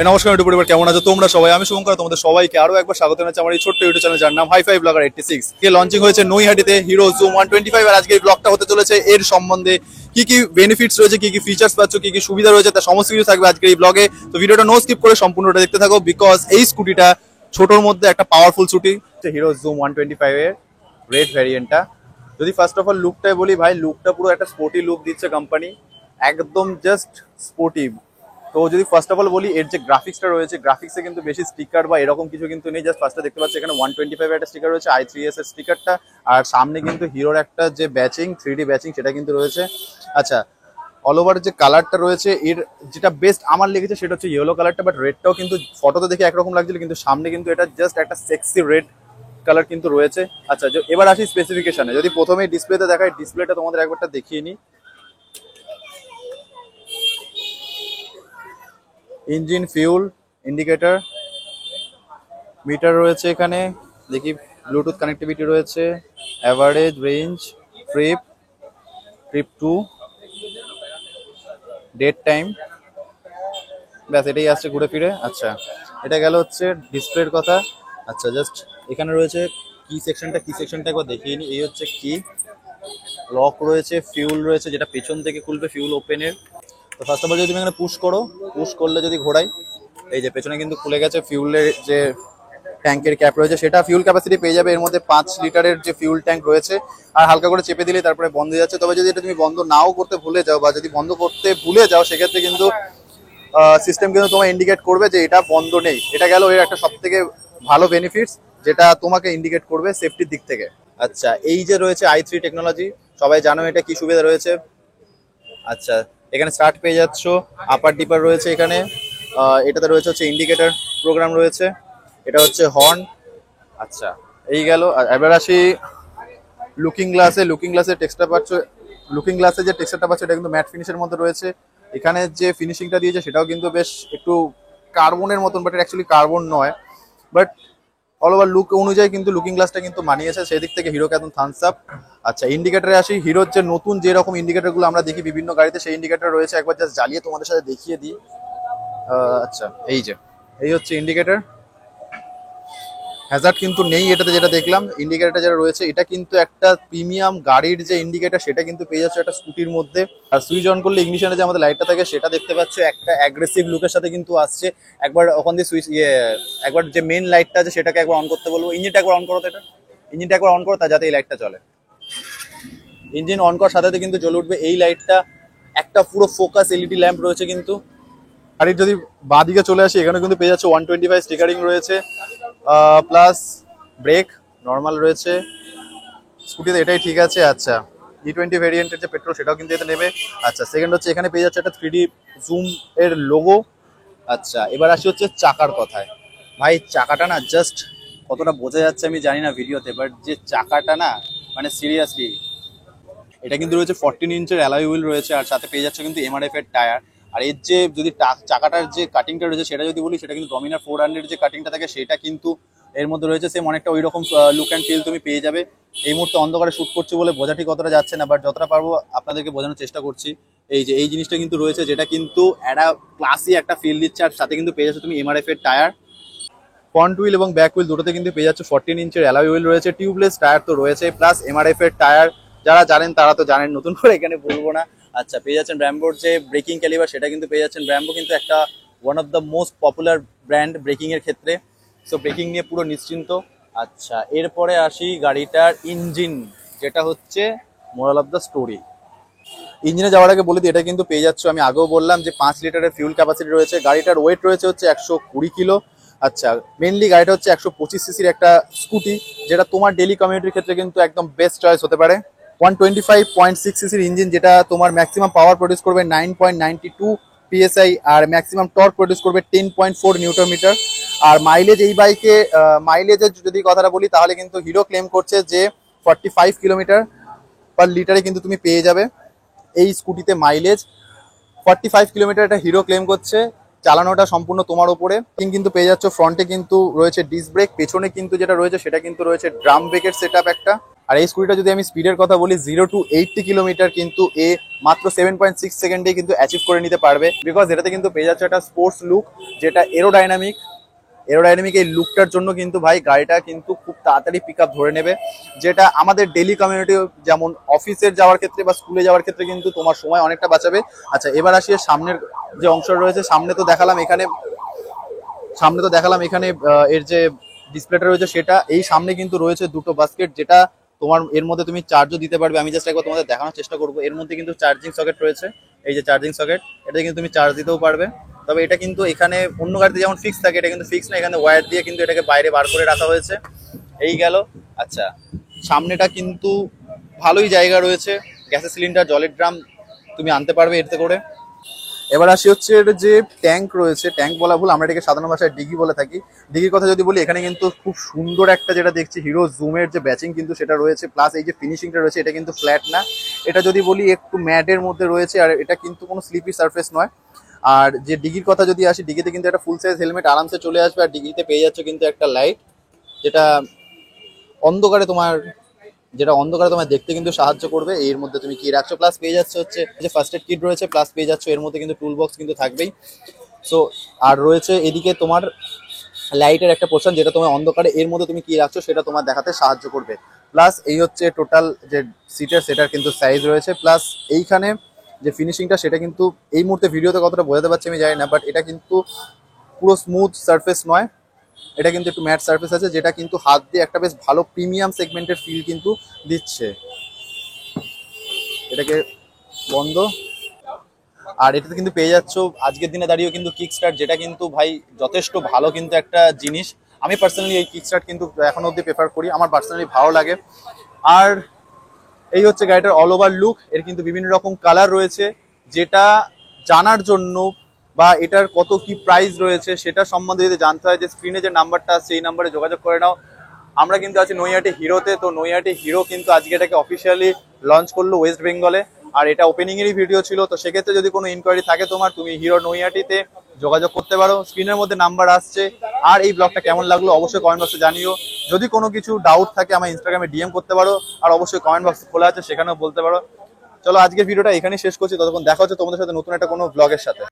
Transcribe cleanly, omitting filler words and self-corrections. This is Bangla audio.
নমস্কার ইউটিউব পরিবার, কেমন আছো তোমরা সবাই? আমি শুভঙ্কর, তোমাদের সবাইকে আরো একবার স্বাগত জানাচ্ছি আমার এই ছোট্ট ইউটিউব চ্যানেল যার নাম হাই5 ব্লগার 86 কে লঞ্চিং হয়েছে নৈহাটিতে হিরো জুম 125। আর আজকে এই ব্লগটা হতে চলেছে এর সম্বন্ধে কি কি বেনিফিটস রয়েছে, কি কি ফিচার্স পাচ্ছ, কি কি সুবিধা রয়েছে, তার সমস্ত কিছু থাকবে আজকের এই ব্লগে। তো ভিডিওটা নো স্কিপ করে সম্পূর্ণটা দেখতে থাকো, বিকজ এই স্কুটিটা ছোটর মধ্যে একটা পাওয়ারফুল স্কুটি, হিরো জুম 125 এর রেড ভ্যারিয়েন্টটা। যদি ফার্স্ট অফ অল লুকটাই বলি, ভাই লুকটা পুরো একটা স্পোর্টি লুক দিচ্ছে কোম্পানি, একদম জাস্ট স্পোর্টি। তো যদি ফার্স্ট অফ অল বলি, এর যে গ্রাফিক্সটা রয়েছে, গ্রাফিক্সে কিন্তু বেশি স্টিকার বা এরকম কিছু কিন্তু নেই। জাস্ট ফার্স্টে দেখতে পাচ্ছি এখানে 125 একটা স্টিকার রয়েছে, i3s এর স্টিকারটা, আর সামনে কিন্তু হিরোর একটা যে ব্যাচিং 3D ব্যাচিং সেটা কিন্তু রয়েছে। আচ্ছা, অল ওভার যে কালারটা রয়েছে এর, যেটা বেস্ট আমার লেগেছে সেটা হচ্ছে ইয়েলো কালারটা, বাট রেডটাও কিন্তু ফটোতে দেখে একরকম লাগছিল, কিন্তু সামনে কিন্তু এটা জাস্ট একটা সেক্সি রেড কালার কিন্তু রয়েছে। আচ্ছা, এবার আসি স্পেসিফিকেশনে। যদি প্রথমেই ডিসপ্লেতে দেখায়, ডিসপ্লেটা তোমাদের একবারটা দেখিয়ে নিই। ইঞ্জিন, ফিউল, ইন্ডিকেটর, মিটার রয়েছে এখানে, দেখি ব্লুটুথ কানেক্টিভিটি রয়েছে, average, range, trip 2, date time, ব্যাস এটাই আসছে ঘুরে ফিরে। আচ্ছা, এটা গেল হচ্ছে ডিসপ্লের কথা। আচ্ছা, জাস্ট এখানে রয়েছে কি সেকশনটা একবার দেখিয়ে নিই। এই হচ্ছে কি, লক রয়েছে, ফিউল রয়েছে যেটা পেছন থেকে খুলবে, ফিউল ওপেনের। তো ফার্স্ট অফ অল যদি তুমি এখানে পুশ করলে যদি ঘোরাই, এই যে পেছনে কিন্তু খুলে গেছে। ফিউলের যে ট্যাঙ্কের ক্যাপ রয়েছে সেটা ফিউল ক্যাপাসিটি পেয়ে যাবে, এর মধ্যে 5 লিটারের যে ফিউল ট্যাঙ্ক রয়েছে। আর হালকা করে চেপে দিলে তারপরে বন্ধ হয়ে যাচ্ছে। তবে যদি এটা তুমি বন্ধ নাও করতে ভুলে যাও, বা যদি বন্ধ করতে ভুলে যাও, সেক্ষেত্রে কিন্তু সিস্টেম কিন্তু তোমার ইন্ডিকেট করবে যে এটা বন্ধ নেই। এটা গেল এর একটা সব থেকে ভালো বেনিফিটস, যেটা তোমাকে ইন্ডিকেট করবে সেফটির দিক থেকে। আচ্ছা, এই যে রয়েছে i3 টেকনোলজি, সবাই জানো এটা কি সুবিধা রয়েছে। আচ্ছা, এখানে স্টার্ট পেয়ে যাচ্ছ, আপার ডিপার রয়েছে এখানে, এটাতে রয়েছে হচ্ছে ইন্ডিকেটর প্রোগ্রাম রয়েছে, এটা হচ্ছে হর্ন। আচ্ছা, এই গেল। এবার আসি লুকিং গ্লাসের টেক্সচার পাচ্ছ। লুকিং গ্লাসে যে টেক্সচারটা পাচ্ছ এটা কিন্তু ম্যাট ফিনিশের মধ্যে রয়েছে। এখানে যে ফিনিশিংটা দিয়েছে সেটাও কিন্তু বেশ একটু কার্বনের মতন, বাট অ্যাকচুয়ালি কার্বন নয়, বাট অল ওভার লুক অনুযায়ী কিন্তু লুকিং গ্লাসটা কিন্তু মানিয়েছে, সেই দিক থেকে হিরোকে একদম থামস আপ। আচ্ছা, ইন্ডিকেটরে আসি। হিরোর যে নতুন যেরকম ইন্ডিকেটরগুলো আমরা দেখি বিভিন্ন গাড়িতে, সেই ইন্ডিকেটর রয়েছে। একবার জাস্ট জ্বালিয়ে তোমাদের সাথে দেখিয়ে দিই। আচ্ছা, এই হচ্ছে ইন্ডিকেটর। হ্যাজার্ড কিন্তু নেই এটাতে, যেটা দেখলাম ইন্ডিকেটরটা যেটা রয়েছে এটা কিন্তু একটা প্রিমিয়াম গাড়ির যে ইন্ডিকেটর সেটা কিন্তু পেয়ে যাচ্ছে একটা স্কুটির মধ্যে। আর সুইচ অন করলে ইগনিশনে যে আমাদের লাইটটা থাকে সেটা দেখতে পাচ্ছ, একটা অ্যাগ্রেসিভ লুকের সাথে কিন্তু আসছে। একবার ওখান দিয়ে সুইচ একবার যে মেন লাইটটা আছে সেটাকে একবার অন করতে বলবো। ইঞ্জিনটা একবার অন করো, তো এটা ইঞ্জিনটা একবার অন করো, তা যাতে এই লাইটটা চলে। ইঞ্জিন অন করার সাথে সাথে কিন্তু জ্বলে উঠবে এই লাইটটা। একটা পুরো ফোকাস এলইডি ল্যাম্প রয়েছে কিন্তু। গাড়ির যদি বাঁ দিকে চলে আসি, এখানে কিন্তু পেয়ে যাচ্ছে 125 স্টিকারিং রয়েছে, প্লাস ব্রেক নর্মাল রয়েছে স্কুটিতে, এটাই ঠিক আছে। আচ্ছা, E20 ভেরিয়েন্টের যে পেট্রোল সেটাও কিন্তু এতে নেবে। আচ্ছা, সেকেন্ড হচ্ছে এখানে পেয়ে যাচ্ছে একটা 3D জুম এর লোগো। আচ্ছা, এবার আসি হচ্ছে চাকার কথায়। ভাই চাকাটা না জাস্ট কতটা বোঝা যাচ্ছে আমি জানি না ভিডিওতে, বাট যে চাকাটা না, মানে সিরিয়াসলি এটা কিন্তু রয়েছে 14 ইঞ্চের অ্যালয় হুইল রয়েছে, আর সাথে পেয়ে যাচ্ছে কিন্তু MRF এর টায়ার। আর এর যে যদি চাকাটার যে কাটিংটা রয়েছে সেটা যদি বলি, সেটা কিন্তু ডমিনার 400 যে কাটিংটা থাকে সেটা কিন্তু এর মধ্যে রয়েছে। সেম অনেকটা ওই রকম লুক অ্যান্ড ফিল তুমি পেয়ে যাবে। এই মুহূর্তে অন্ধকারে শুট করছি বলে বোঝা ঠিক কতটা যাচ্ছে না, বাট যতটা পারবো আপনাদেরকে বোঝানোর চেষ্টা করছি। এই যে এই জিনিসটা কিন্তু রয়েছে, যেটা কিন্তু একটা ক্লাসি একটা ফিল দিচ্ছে। আর সাথে কিন্তু পেয়ে যাচ্ছে তুমি MRF এর টায়ার। ফ্রন্ট হুইল এবং ব্যাক হুইল দুটোতে কিন্তু পেয়ে যাচ্ছে 14 ইঞ্চের অ্যালয় হুইল রয়েছে, টিউবলেস টায়ার তো রয়েছে, প্লাস MRF এর টায়ার। যারা জানেন তারা তো জানেন, নতুন করে এখানে বলবো না। আচ্ছা, পেয়ে যাচ্ছেন ব্র্যাম্বোর যে ব্রেকিং ক্যালিবার, সেটা কিন্তু পেয়ে যাচ্ছেন। ব্র্যাম্বো কিন্তু একটা one of the most popular brand breaking এর ক্ষেত্রে, সো ব্রেকিং নিয়ে পুরো নিশ্চিন্ত। আচ্ছা, এরপরে আসি গাড়িটার ইঞ্জিন, যেটা হচ্ছে মোরাল অফ দ্য স্টোরি। ইঞ্জিনে যাওয়ার আগে বলে দিই, এটা কিন্তু পেয়ে যাচ্ছ, আমি আগেও বললাম যে 5 লিটারের ফিউল ক্যাপাসিটি রয়েছে। গাড়িটার ওয়েট রয়েছে হচ্ছে 120 কিলো। আচ্ছা, মেনলি গাড়িটা হচ্ছে 125 সিসির একটা স্কুটি, যেটা তোমার ডেলি কমিউনিটির ক্ষেত্রে কিন্তু একদম বেস্ট চয়েস হতে পারে। 125.6 সিসির ইঞ্জিন, যেটা তোমার ম্যাক্সিমাম পাওয়ার প্রডিউস করবে 9.92 PSI, আর ম্যাক্সিমাম টর্ক প্রডিউস করবে 10.4 নিউটন মিটার। আর মাইলেজ, এই বাইকে মাইলেজের যদি কথাটা বলি, তাহলে কিন্তু হিরো ক্লেম করছে যে 45 কিলোমিটার পার লিটারে কিন্তু তুমি পেয়ে যাবে এই স্কুটিতে মাইলেজ। 45 কিলোমিটার এটা হিরো ক্লেম করছে, চালানোটা সম্পূর্ণ তোমার উপরে। কিন্তু পেয়ে যাচ্ছ ফ্রন্টে কিন্তু রয়েছে ডিস্ক ব্রেক, পেছনে কিন্তু যেটা রয়েছে সেটা কিন্তু রয়েছে ড্রাম ব্রেকের সেটআপ একটা। আর এই স্কুটিটা যদি আমি স্পিডের কথা বলি 0 to 80 কিলোমিটার কিন্তু এ মাত্র 7.6 সেকেন্ডে কিন্তু অ্যাচিভ করে নিতে পারবে। বিকজ এটাতে কিন্তু পেয়ে যাচ্ছে একটা স্পোর্টস লুক, যেটা এরোডাইনামিক এই লুকটার জন্য কিন্তু ভাই গাড়িটা কিন্তু খুব তাড়াতাড়ি পিক আপ ধরে নেবে, যেটা আমাদের ডেলি কমিউনিটি যেমন অফিসের যাওয়ার ক্ষেত্রে বা স্কুলে যাওয়ার ক্ষেত্রে কিন্তু তোমার সময় অনেকটা বাঁচাবে। আচ্ছা, এবার আসি সামনের যে অংশ রয়েছে। সামনে তো দেখালাম এখানে এর যে ডিসপ্লেটা রয়েছে সেটা। এই সামনে কিন্তু রয়েছে দুটো বাস্কেট, যেটা তোমার এর মধ্যে তুমি চার্জও দিতে পারবে। আমি জাস্ট একবার তোমাদের দেখানোর চেষ্টা করবো। এর মধ্যে কিন্তু চার্জিং সকেট রয়েছে, এই যে চার্জিং সকেট, এটা কিন্তু তুমি চার্জ দিতেও পারবে। তবে এটা কিন্তু এখানে অন্য গাড়িতে যেমন ফিক্স থাকে, এটা কিন্তু ফিক্স না, এখানে ওয়্যার দিয়ে কিন্তু এটাকে বাইরে বার করে রাখা হয়েছে। এই গেল। আচ্ছা, সামনেটা কিন্তু ভালোই জায়গা রয়েছে, গ্যাসের সিলিন্ডার, জলের ড্রাম তুমি আনতে পারবে এতে করে। এবার আসি হচ্ছে এর যে ট্যাঙ্ক রয়েছে, ট্যাঙ্ক বলা ভুল, আমরা এটাকে সাধারণ ভাষায় ডিগি বলে থাকি। ডিগির কথা যদি বলি, এখানে কিন্তু খুব সুন্দর একটা যেটা দেখছি হিরো জুমের যে ব্যাচিং কিন্তু সেটা রয়েছে, প্লাস এই যে ফিনিশিংটা রয়েছে এটা কিন্তু ফ্ল্যাট না, এটা যদি বলি একটু ম্যাটের মধ্যে রয়েছে, আর এটা কিন্তু কোনো স্লিপি সারফেস নয়। আর যে ডিগির কথা যদি আসি, ডিগিতে কিন্তু একটা ফুল সাইজ হেলমেট আরামসে চলে আসবে, আর ডিগিতে পেয়ে যাচ্ছে কিন্তু একটা লাইট, যেটা অন্ধকারে তোমার দেখতে কিন্তু সাহায্য করবে। এর মধ্যে তুমি কি রাখছো, প্লাস পেয়ে যাচ্ছে হচ্ছে যে ফার্স্ট এড কিট রয়েছে, প্লাস পেয়ে যাচ্ছে এর মধ্যে কিন্তু টুল বক্স কিন্তু থাকবেই। সো আর রয়েছে এদিকে তোমার লাইটের একটা পোর্শন, যেটা তোমার অন্ধকারে এর মধ্যে তুমি কি রাখছো সেটা তোমার দেখাতে সাহায্য করবে। প্লাস এই হচ্ছে টোটাল যে সিটের সেটার কিন্তু সাইজ রয়েছে, প্লাস এইখানে যে ফিনিশিংটা সেটা কিন্তু এই মুহূর্তে ভিডিওতে কতটা বোঝাতে পারছি আমি জানি না, বাট এটা কিন্তু পুরো স্মুথ সারফেস নয়, এটা কিন্তু একটু ম্যাট সারফেস আছে, যেটা কিন্তু হাত দিয়ে একটা বেশ ভালো প্রিমিয়াম সেগমেন্টের ফিল কিন্তু দিচ্ছে। এটাকে বন্ধ। আর এটাতে কিন্তু পেয়ে যাচ্ছ আজকের দিনে দাঁড়িয়েও কিন্তু কিক স্টার্ট, যেটা কিন্তু ভাই যথেষ্ট ভালো কিন্তু একটা জিনিস। আমি পার্সোনালি এই কিক স্টার্ট কিন্তু এখনো অব্দি প্রেফার করি, আমার পার্সোনালি ভালো লাগে। আর এই হচ্ছে গাড়িটার অল ওভার লুক। এর কিন্তু বিভিন্ন রকম কালার রয়েছে, যেটা জানার জন্য বা এটার কত কি প্রাইস রয়েছে সেটা সম্বন্ধে যদি জানতে হয়, যে স্ক্রিনে যে নাম্বারটা আছে সেই নাম্বারে যোগাযোগ করে নাও। আমরা কিন্তু আছি নৈহাটি হিরোতে, তো নৈহাটি হিরো কিন্তু আজকে এটাকে অফিসিয়ালি লঞ্চ করলো ওয়েস্ট বেঙ্গলে, আর এটা ওপেনিং এরই ভিডিও ছিল। তো সেক্ষেত্রে যদি কোনো ইনকোয়ারি থাকে তোমার, তুমি হিরো নৈহাটিতে যোগাযোগ করতে পারো, স্ক্রিনের মধ্যে নাম্বার আসছে। আর এই ব্লগটা কেমন লাগলো অবশ্যই কমেন্ট বক্সে জানিও। যদি কোনো কিছু ডাউট থাকে আমার ইনস্টাগ্রামে ডিএম করতে পারো, আর অবশ্যই কমেন্ট বক্স খোলা আছে, সেখানেও বলতে পারো। চলো আজকের ভিডিওটা এখানেই শেষ করছি, ততক্ষণ দেখা হচ্ছে তোমাদের সাথে নতুন একটা কোনো ব্লগের সাথে।